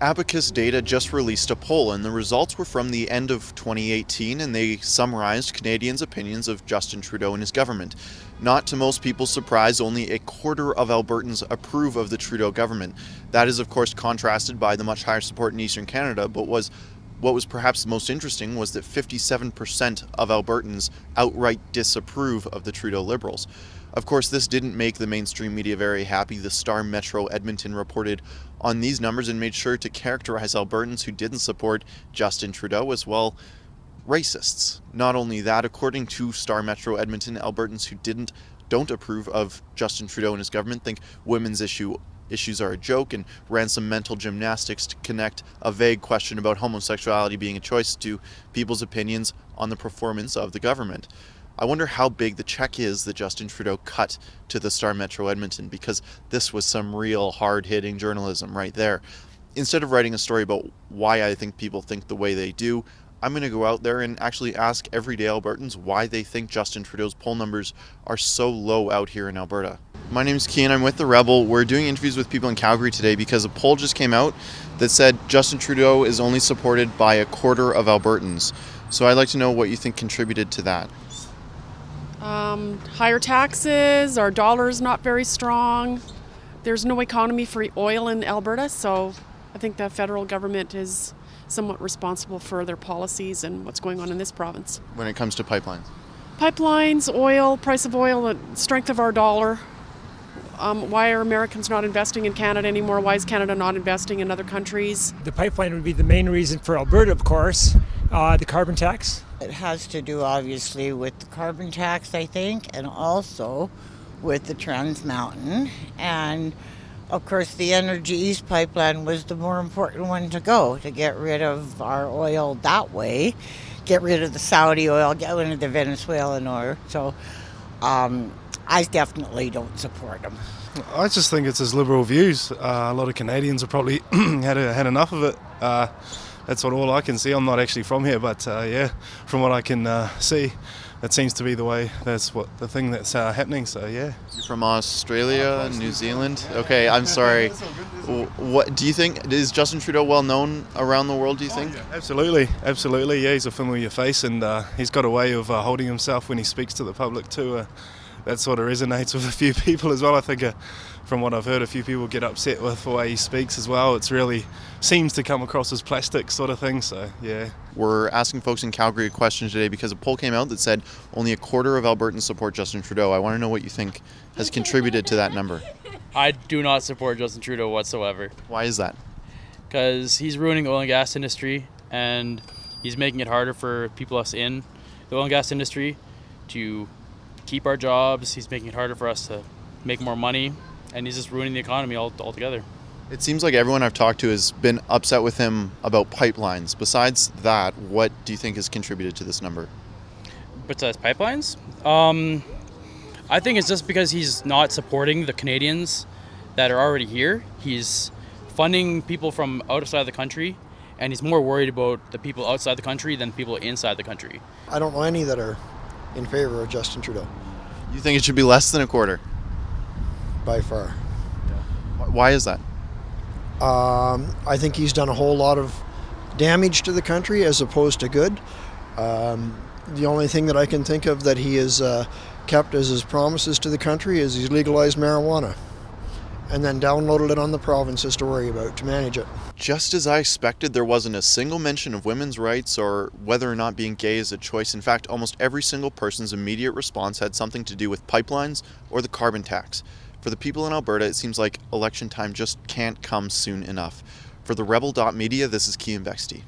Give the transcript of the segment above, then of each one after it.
Abacus Data just released a poll, and the results were from the end of 2018, and they summarized Canadians' opinions of Justin Trudeau and his government. Not to most people's surprise, only a quarter of Albertans approve of the Trudeau government. That is, of course, contrasted by the much higher support in Eastern Canada, but what was perhaps most interesting was that 57% of Albertans outright disapprove of the Trudeau Liberals. Of course, this didn't make the mainstream media very happy. The Star Metro Edmonton reported on these numbers and made sure to characterize Albertans who didn't support Justin Trudeau as, well, racists. Not only that, according to Star Metro Edmonton, Albertans who don't approve of Justin Trudeau and his government think women's issues are a joke and ran some mental gymnastics to connect a vague question about homosexuality being a choice to people's opinions on the performance of the government. I wonder how big the check is that Justin Trudeau cut to the Star Metro Edmonton, because this was some real hard-hitting journalism right there. Instead of writing a story about why I think people think the way they do, I'm going to go out there and actually ask everyday Albertans why they think Justin Trudeau's poll numbers are so low out here in Alberta. My name's Kean, I'm with The Rebel. We're doing interviews with people in Calgary today because a poll just came out that said Justin Trudeau is only supported by a quarter of Albertans. So I'd like to know what you think contributed to that. Higher taxes, our dollar is not very strong. There's no economy for oil in Alberta, so I think the federal government is somewhat responsible for their policies and what's going on in this province. When it comes to pipelines? Pipelines, oil, price of oil, the strength of our dollar. Why are Americans not investing in Canada anymore? Why is Canada not investing in other countries? The pipeline would be the main reason for Alberta, of course. The carbon tax. It has to do obviously with the carbon tax, I think, and also with the Trans Mountain. And of course the Energy East pipeline was the more important one to go, to get rid of our oil that way, get rid of the Saudi oil, get rid of the Venezuelan oil. So I definitely don't support them. I just think it's his liberal views. A lot of Canadians have probably had enough of it. That's all I can see. I'm not actually from here, but from what I can see, that seems to be the way. That's the thing that's happening. So yeah. You're from Australia, New Zealand. Okay, I'm sorry. What do you think? Is Justin Trudeau well known around the world? Do you think? Yeah, absolutely. Yeah, he's a familiar face, and he's got a way of holding himself when he speaks to the public too. That sort of resonates with a few people as well. I think from what I've heard, a few people get upset with the way he speaks as well. It's really seems to come across as plastic sort of thing, so yeah. We're asking folks in Calgary a question today because a poll came out that said only a quarter of Albertans support Justin Trudeau. I want to know what you think has contributed to that number. I do not support Justin Trudeau whatsoever. Why is that? Because he's ruining the oil and gas industry, and he's making it harder for people us in the oil and gas industry to keep our jobs. He's making it harder for us to make more money, and he's just ruining the economy altogether. It seems like everyone I've talked to has been upset with him about pipelines. Besides that, what do you think has contributed to this number? Besides pipelines? I think it's just because he's not supporting the Canadians that are already here. He's funding people from outside the country, and he's more worried about the people outside the country than people inside the country. I don't know any that are in favor of Justin Trudeau. You think it should be less than a quarter? By far. Why is that? I think he's done a whole lot of damage to the country as opposed to good. The only thing that I can think of that he has kept as his promises to the country is he's legalized marijuana and then downloaded it on the provinces to worry about, to manage it. Just as I expected, there wasn't a single mention of women's rights or whether or not being gay is a choice. In fact, almost every single person's immediate response had something to do with pipelines or the carbon tax. For the people in Alberta, it seems like election time just can't come soon enough. For the Rebel.media, this is Kean Bexty.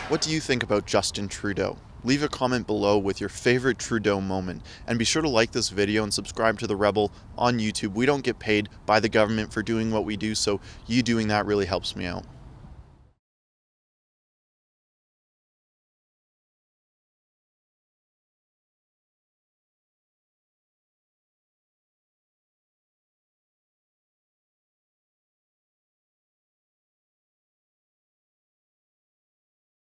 What do you think about Justin Trudeau? Leave a comment below with your favorite Trudeau moment. And be sure to like this video and subscribe to The Rebel on YouTube. We don't get paid by the government for doing what we do, so you doing that really helps me out.